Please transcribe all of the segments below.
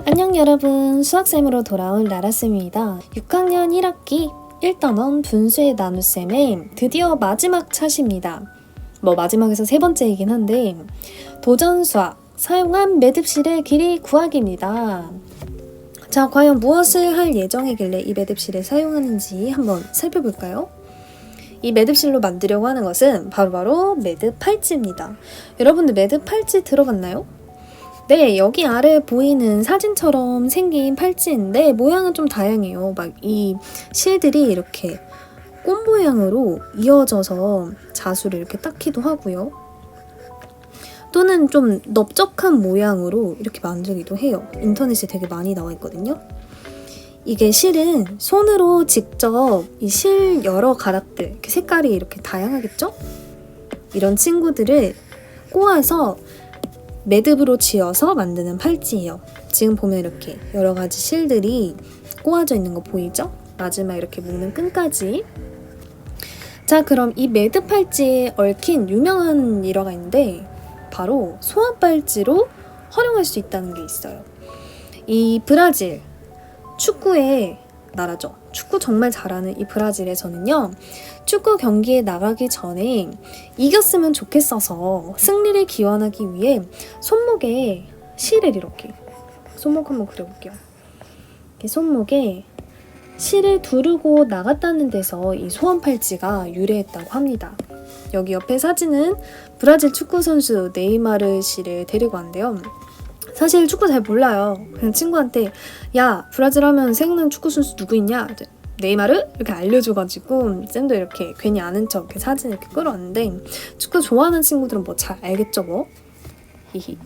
안녕 여러분, 수학쌤으로 돌아온 라라쌤입니다. 6학년 1학기 1단원 분수의 나눗셈의 드디어 마지막 차시입니다. 마지막에서 세 번째이긴 한데 도전수학 사용한 매듭실의 길이 구하기입니다. 자, 과연 무엇을 할 예정이길래 이 매듭실을 사용하는지 한번 살펴볼까요? 이 매듭실로 만들려고 하는 것은 바로 매듭 팔찌입니다. 여러분들 매듭 팔찌 들어봤나요? 네, 여기 아래 보이는 사진처럼 생긴 팔찌인데 모양은 좀 다양해요. 이 실들이 이렇게 꽃 모양으로 이어져서 자수를 이렇게 닦기도 하고요. 또는 좀 넓적한 모양으로 이렇게 만들기도 해요. 인터넷에 되게 많이 나와 있거든요. 이게 실은 손으로 직접 이 실 여러 가닥들, 이렇게 색깔이 이렇게 다양하겠죠? 이런 친구들을 꼬아서 매듭으로 지어서 만드는 팔찌예요. 지금 보면 이렇게 여러 가지 실들이 꼬아져 있는 거 보이죠? 마지막 이렇게 묶는 끈까지. 자, 그럼 이 매듭 팔찌에 얽힌 유명한 일화가 있는데 바로 소원 팔찌로 활용할 수 있다는 게 있어요. 이 브라질, 축구의 나라죠. 축구 정말 잘하는 이 브라질에서는요, 축구 경기에 나가기 전에 이겼으면 좋겠어서 승리를 기원하기 위해 손목에 실을 이렇게, 손목 한번 그려볼게요. 이렇게 손목에 실을 두르고 나갔다는 데서 이 소원 팔찌가 유래했다고 합니다. 여기 옆에 사진은 브라질 축구 선수 네이마르 씨를 데리고 왔는데요. 사실 축구 잘 몰라요. 그냥 친구한테 야, 브라질 하면 생각나는 축구 선수 누구 있냐? 네이마르? 이렇게 알려줘가지고 쌤도 이렇게 괜히 아는 척 이렇게 사진 이렇게 끌어왔는데 축구 좋아하는 친구들은 뭐 잘 알겠죠 뭐? 히히.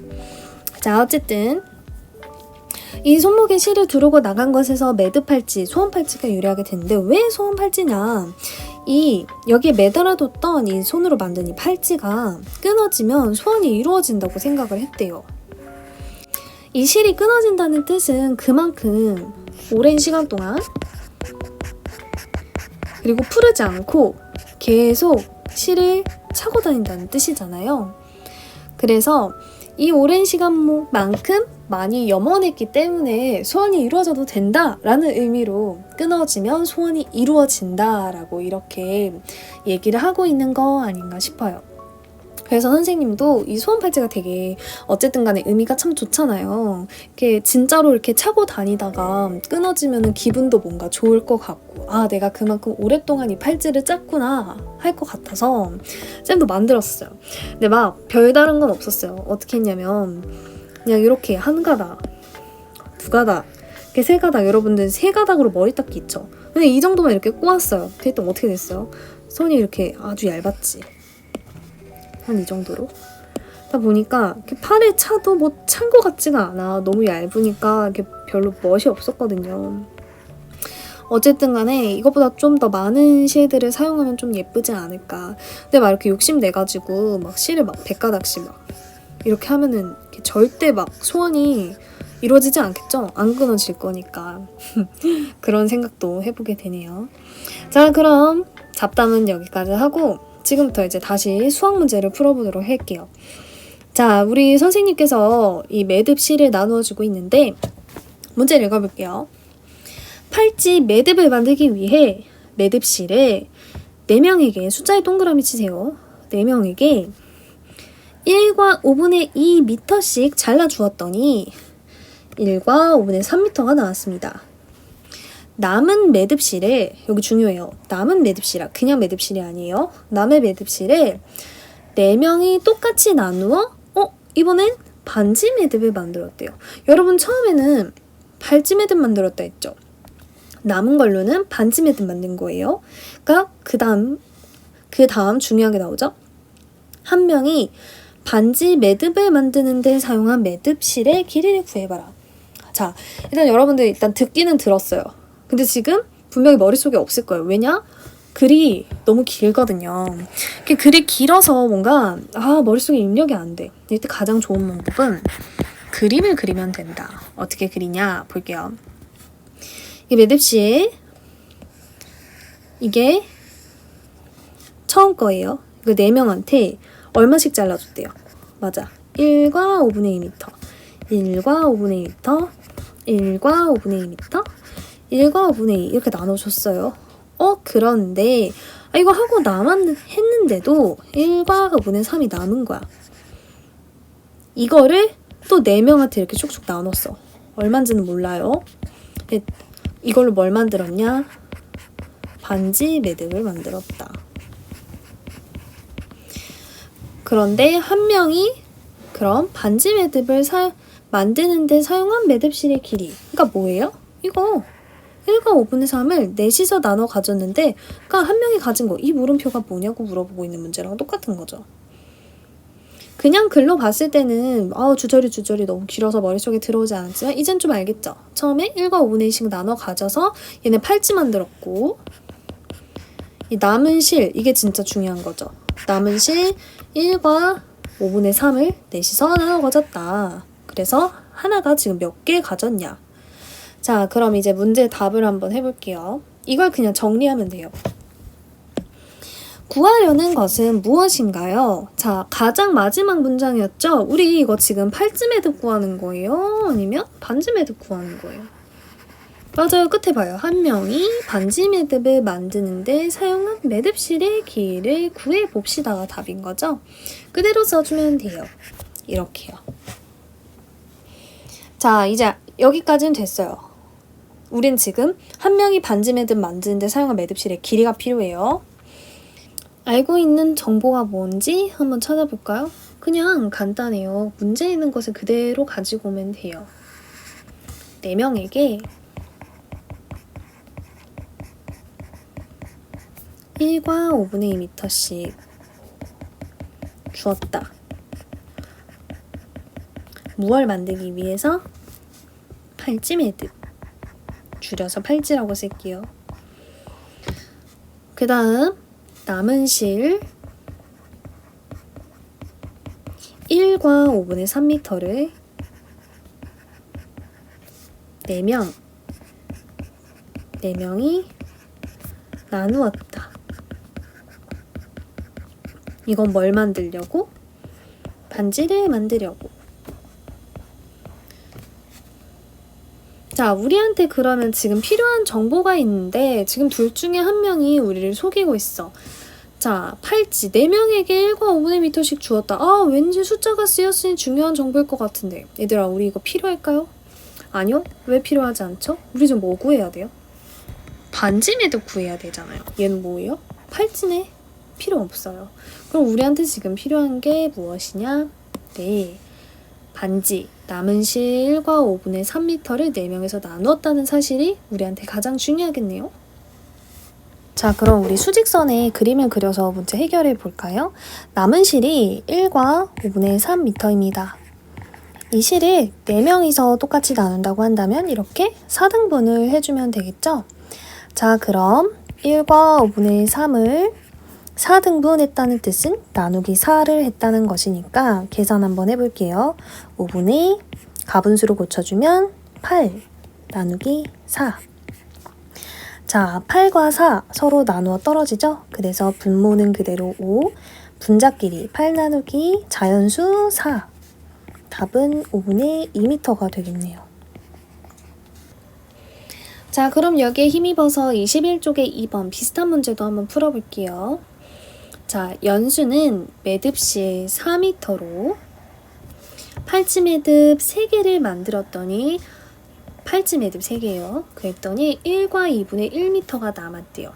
자, 어쨌든 이 손목에 실을 두르고 나간 것에서 매듭 팔찌, 소원 팔찌가 유래하게 됐는데 왜 소원 팔찌냐? 여기에 매달아뒀던 이 손으로 만든 이 팔찌가 끊어지면 소원이 이루어진다고 생각을 했대요. 이 실이 끊어진다는 뜻은 그만큼 오랜 시간 동안 그리고 풀지 않고 계속 실을 차고 다닌다는 뜻이잖아요. 그래서 이 오랜 시간만큼 많이 염원했기 때문에 소원이 이루어져도 된다라는 의미로 끊어지면 소원이 이루어진다라고 이렇게 얘기를 하고 있는 거 아닌가 싶어요. 그래서 선생님도 이 소원 팔찌가 되게 어쨌든 간에 의미가 참 좋잖아요. 이렇게 진짜로 이렇게 차고 다니다가 끊어지면 기분도 뭔가 좋을 것 같고, 아, 내가 그만큼 오랫동안 이 팔찌를 짰구나 할 것 같아서 쌤도 만들었어요. 근데 별다른 건 없었어요. 어떻게 했냐면 그냥 이렇게 한 가닥, 두 가닥, 이렇게 세 가닥, 여러분들 세 가닥으로 머리 닦기 있죠? 근데 이 정도만 이렇게 꼬았어요. 그랬더니 어떻게 됐어요? 손이 이렇게 아주 얇았지. 한 이 정도로 하다 보니까 팔에 차도 찬 것 같지가 않아. 너무 얇으니까 이렇게 별로 멋이 없었거든요. 어쨌든 간에 이것보다 좀 더 많은 실들을 사용하면 좀 예쁘지 않을까. 근데 이렇게 욕심내가지고 실을 100가닥씩 이렇게 하면은 이렇게 절대 소원이 이루어지지 않겠죠? 안 끊어질 거니까. 그런 생각도 해보게 되네요. 자, 그럼 잡담은 여기까지 하고 지금부터 이제 다시 수학 문제를 풀어보도록 할게요. 자, 우리 선생님께서 이 매듭실을 나누어주고 있는데 문제를 읽어볼게요. 팔찌 매듭을 만들기 위해 매듭실에 4명에게 숫자에 동그라미 치세요. 4명에게 1과 5분의 2m씩 잘라주었더니 1과 5분의 3m가 나왔습니다. 남은 매듭실에, 여기 중요해요. 남은 매듭실아, 그냥 매듭실이 아니에요. 남의 매듭실에 4명이 똑같이 나누어 이번엔 반지 매듭을 만들었대요. 여러분 처음에는 발지 매듭 만들었다 했죠. 남은 걸로는 반지 매듭 만든 거예요. 그러니까 그 다음 중요한 게 나오죠. 한 명이 반지 매듭을 만드는 데 사용한 매듭실의 길이를 구해봐라. 자, 일단 여러분들 듣기는 들었어요. 근데 지금 분명히 머릿속에 없을 거예요. 왜냐? 글이 너무 길거든요. 글이 길어서 뭔가 머릿속에 입력이 안 돼. 이때 가장 좋은 방법은 그림을 그리면 된다. 어떻게 그리냐 볼게요. 이 매듭실 이게 처음 거예요. 이거 4명한테 얼마씩 잘라줬대요? 맞아. 1과 5분의 2m, 1과 5분의 2m, 1과 5분의 2m, 1과 5분의 2 이렇게 나눠줬어요. 그런데 이거 하고 했는데도 1과 5분의 3이 남은 거야. 이거를 또 4명한테 이렇게 쭉쭉 나눴어. 얼마인지는 몰라요. 이걸로 뭘 만들었냐? 반지 매듭을 만들었다. 그런데 한 명이 그럼 반지 매듭을 만드는데 사용한 매듭실의 길이. 그러니까 뭐예요? 이거 1과 5분의 3을 넷이서 나눠 가졌는데 그러니까 한 명이 가진 거. 이 물음표가 뭐냐고 물어보고 있는 문제랑 똑같은 거죠. 그냥 글로 봤을 때는 주저리 너무 길어서 머릿속에 들어오지 않았지만 이젠 좀 알겠죠? 처음에 1과 5분의 2씩 나눠 가져서 얘네 팔찌 만들었고 이 남은 실, 이게 진짜 중요한 거죠. 남은 실 1과 5분의 3을 넷이서 나눠 가졌다. 그래서 하나가 지금 몇 개 가졌냐. 자, 그럼 이제 문제 답을 한번 해볼게요. 이걸 그냥 정리하면 돼요. 구하려는 것은 무엇인가요? 자, 가장 마지막 문장이었죠? 우리 이거 지금 팔찌 매듭 구하는 거예요? 아니면 반지 매듭 구하는 거예요? 맞아요. 끝에 봐요. 한 명이 반지 매듭을 만드는데 사용한 매듭실의 길이를 구해봅시다가 답인 거죠? 그대로 써주면 돼요. 이렇게요. 자, 이제 여기까지는 됐어요. 우린 지금 한 명이 반지 매듭 만드는데 사용한 매듭실의 길이가 필요해요. 알고 있는 정보가 뭔지 한번 찾아볼까요? 그냥 간단해요. 문제에 있는 것을 그대로 가지고 오면 돼요. 4명에게 1과 5분의 2m씩 주었다. 무얼 만들기 위해서? 팔찌 매듭. 줄여서 팔찌라고 쓸게요. 그 다음 남은 실 1과 5분의 3m를 4명이 나누었다. 이건 뭘 만들려고? 반지를 만들려고. 자, 우리한테 그러면 지금 필요한 정보가 있는데 지금 둘 중에 한 명이 우리를 속이고 있어. 자, 팔찌 4명에게 1과 5분의 m씩 주었다. 왠지 숫자가 쓰였으니 중요한 정보일 것 같은데. 얘들아, 우리 이거 필요할까요? 아니요. 왜 필요하지 않죠? 우리 지금 뭐 구해야 돼요? 반지 매듭 구해야 되잖아요. 얘는 뭐예요? 팔찌네. 필요 없어요. 그럼 우리한테 지금 필요한 게 무엇이냐? 네, 반지. 남은 실 1과 5분의 3m를 4명에서 나누었다는 사실이 우리한테 가장 중요하겠네요. 자, 그럼 우리 수직선에 그림을 그려서 문제 해결해 볼까요? 남은 실이 1과 5분의 3m입니다. 이 실을 4명이서 똑같이 나눈다고 한다면 이렇게 4등분을 해주면 되겠죠? 자, 그럼 1과 5분의 3을 4등분 했다는 뜻은 나누기 4를 했다는 것이니까 계산 한번 해볼게요. 5분의 가분수로 고쳐주면 8 나누기 4. 자, 8과 4 서로 나누어 떨어지죠? 그래서 분모는 그대로 5, 분자끼리 8 나누기 자연수 4. 답은 5분의 2m가 되겠네요. 자, 그럼 여기에 힘입어서 21쪽의 2번 비슷한 문제도 한번 풀어볼게요. 자, 연수는 매듭실 4m로 팔찌 매듭 3개를 만들었더니 팔찌 매듭 3개예요. 그랬더니 1과 2분의 1m가 남았대요.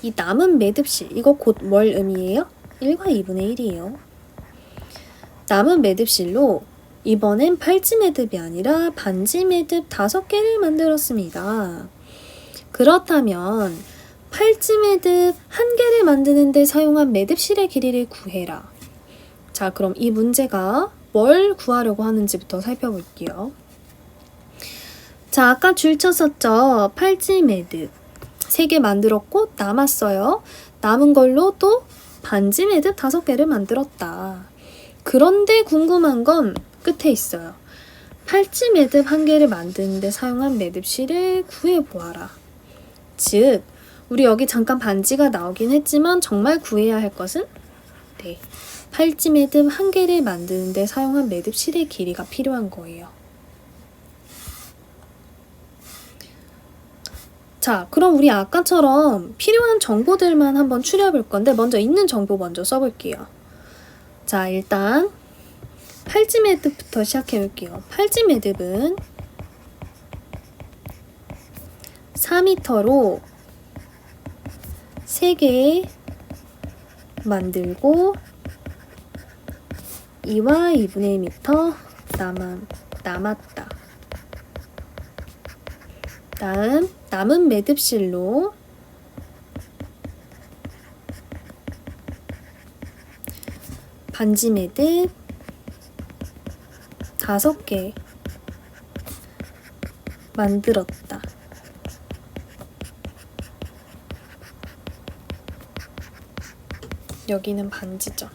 이 남은 매듭실, 이거 곧 뭘 의미해요? 1과 2분의 1이에요. 남은 매듭실로 이번엔 팔찌 매듭이 아니라 반지 매듭 5개를 만들었습니다. 그렇다면 팔찌 매듭 1개를 만드는 데 사용한 매듭실의 길이를 구해라. 자, 그럼 이 문제가 뭘 구하려고 하는지부터 살펴볼게요. 자, 아까 줄 쳤었죠? 팔찌 매듭 3개 만들었고 남았어요. 남은 걸로 또 반지 매듭 5개를 만들었다. 그런데 궁금한 건 끝에 있어요. 팔찌 매듭 1개를 만드는 데 사용한 매듭실을 구해보아라. 즉, 우리 여기 잠깐 반지가 나오긴 했지만 정말 구해야 할 것은? 네, 팔찌 매듭 1개를 만드는데 사용한 매듭실의 길이가 필요한 거예요. 자, 그럼 우리 아까처럼 필요한 정보들만 한번 추려 볼 건데 먼저 있는 정보 먼저 써볼게요. 자, 일단 팔찌 매듭부터 시작해 볼게요. 팔찌 매듭은 4m로 3개 만들고 2와 2분의 1m 남았다. 다음 남은 매듭실로 반지 매듭 5개 만들었다. 여기는 반지죠.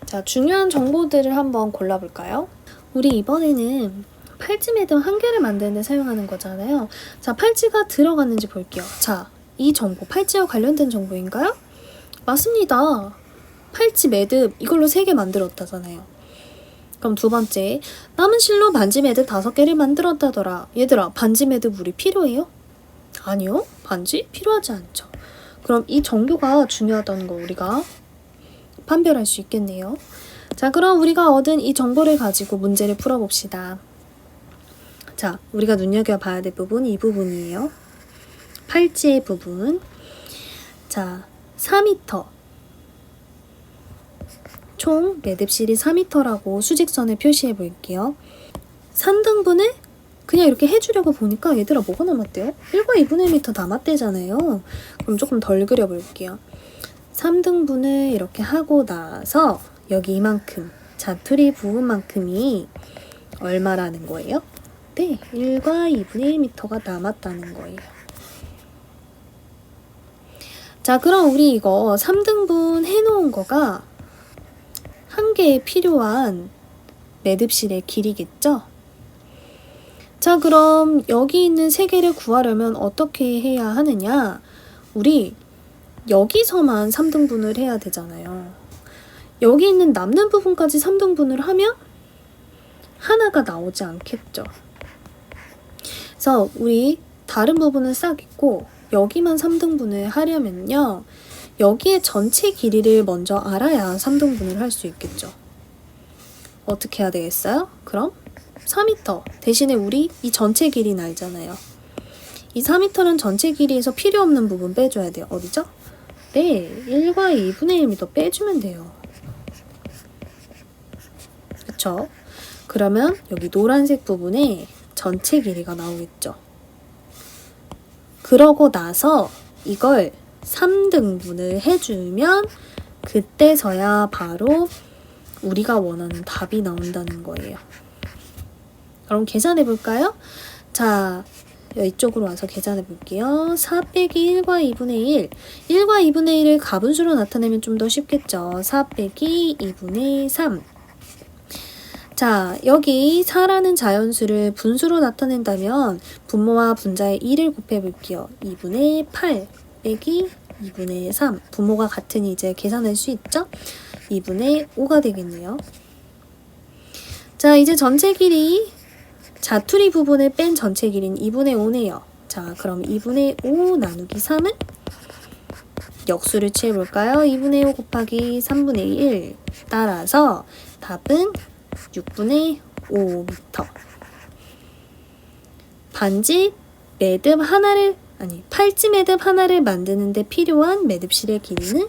자, 중요한 정보들을 한번 골라볼까요? 우리 이번에는 팔찌 매듭 1개를 만드는데 사용하는 거잖아요. 자, 팔찌가 들어갔는지 볼게요. 자, 이 정보, 팔찌와 관련된 정보인가요? 맞습니다. 팔찌 매듭 이걸로 3개 만들었다잖아요. 그럼 두 번째, 남은 실로 반지 매듭 5개를 만들었다더라. 얘들아, 반지 매듭 우리 필요해요? 아니요, 반지 필요하지 않죠. 그럼 이 정보가 중요하다는 거 우리가 판별할 수 있겠네요. 자, 그럼 우리가 얻은 이 정보를 가지고 문제를 풀어봅시다. 자, 우리가 눈여겨봐야 될 부분 이 부분이에요. 팔찌의 부분. 자, 4m. 총 매듭실이 4m라고 수직선에 표시해 볼게요. 3등분을 그냥 이렇게 해주려고 보니까 얘들아 뭐가 남았대요? 1과 2분의 1m 남았대잖아요. 그럼 조금 덜 그려볼게요. 3등분을 이렇게 하고 나서 여기 이만큼 자투리 부분만큼이 얼마라는 거예요? 네, 1과 2분의 1m가 남았다는 거예요. 자, 그럼 우리 이거 3등분 해놓은 거가 1개에 필요한 매듭실의 길이겠죠? 자, 그럼 여기 있는 3개를 구하려면 어떻게 해야 하느냐? 우리 여기서만 3등분을 해야 되잖아요. 여기 있는 남는 부분까지 3등분을 하면 하나가 나오지 않겠죠. 그래서 우리 다른 부분은 싹 잊고 여기만 3등분을 하려면요. 여기에 전체 길이를 먼저 알아야 3등분을 할 수 있겠죠. 어떻게 해야 되겠어요? 그럼 4m 대신에 우리 이 전체 길이는 알잖아요. 이 4m는 전체 길이에서 필요 없는 부분 빼줘야 돼요. 어디죠? 네, 1과 2분의 1m 빼주면 돼요. 그쵸? 그러면 여기 노란색 부분에 전체 길이가 나오겠죠. 그러고 나서 이걸 3등분을 해주면 그때서야 바로 우리가 원하는 답이 나온다는 거예요. 그럼 계산해 볼까요? 자, 이쪽으로 와서 계산해 볼게요. 4 빼기 1과 2분의 1. 1과 2분의 1을 가분수로 나타내면 좀 더 쉽겠죠. 4 빼기 2분의 3. 자, 여기 4라는 자연수를 분수로 나타낸다면 분모와 분자의 2를 곱해 볼게요. 2분의 8 빼기 2분의 3. 분모가 같으니 이제 계산할 수 있죠? 2분의 5가 되겠네요. 자, 이제 전체 길이 자투리 부분을 뺀 전체 길이는 2분의 5네요. 자, 그럼 2분의 5 나누기 3은 역수를 취해볼까요? 2분의 5 곱하기 3분의 1. 따라서 답은 6분의 5m. 반지 매듭 하나를, 팔찌 매듭 하나를 만드는데 필요한 매듭실의 길이는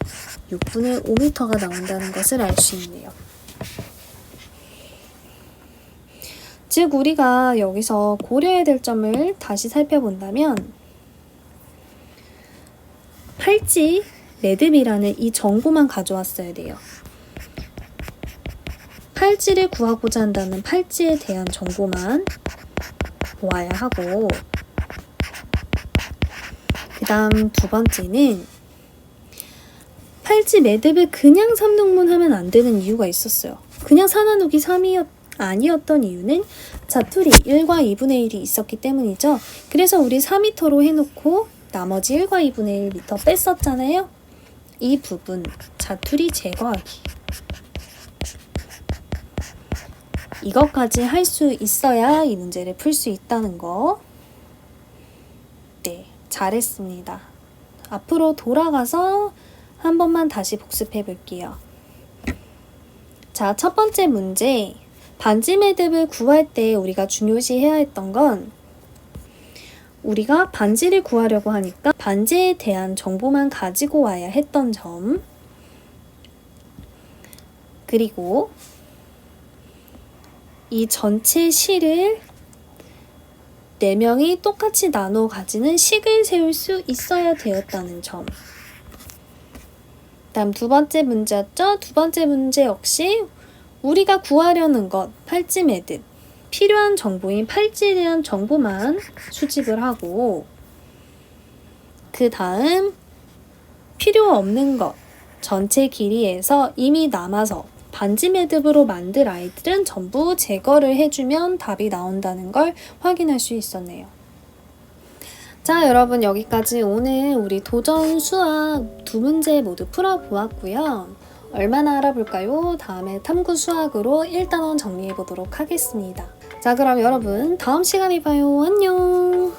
6분의 5m가 나온다는 것을 알 수 있네요. 즉, 우리가 여기서 고려해야 될 점을 다시 살펴본다면 팔찌 매듭이라는 이 정보만 가져왔어야 돼요. 팔찌를 구하고자 한다면 팔찌에 대한 정보만 보아야 하고, 그 다음 두 번째는 팔찌 매듭을 그냥 3등분 하면 안 되는 이유가 있었어요. 그냥 4 나누기 3이 아니었던 이유는 자투리 1과 2분의 1이 있었기 때문이죠. 그래서 우리 4m로 해놓고 나머지 1과 2분의 1m 뺐었잖아요. 이 부분 자투리 제거하기. 이것까지 할 수 있어야 이 문제를 풀 수 있다는 거. 네, 잘했습니다. 앞으로 돌아가서 한 번만 다시 복습해 볼게요. 자, 첫 번째 문제. 반지 매듭을 구할 때 우리가 중요시해야 했던 건 우리가 반지를 구하려고 하니까 반지에 대한 정보만 가지고 와야 했던 점, 그리고 이 전체 실을 4명이 똑같이 나눠 가지는 식을 세울 수 있어야 되었다는 점. 다음 두 번째 문제였죠? 두 번째 문제 역시 우리가 구하려는 것, 팔찌 매듭. 필요한 정보인 팔찌에 대한 정보만 수집을 하고, 그 다음 필요 없는 것, 전체 길이에서 이미 남아서 반지 매듭으로 만들 아이들은 전부 제거를 해주면 답이 나온다는 걸 확인할 수 있었네요. 자, 여러분 여기까지 오늘 우리 도전 수학 2문제 모두 풀어보았고요. 얼마나 알아볼까요? 다음에 탐구 수학으로 1단원 정리해 보도록 하겠습니다. 자, 그럼 여러분 다음 시간에 봐요. 안녕.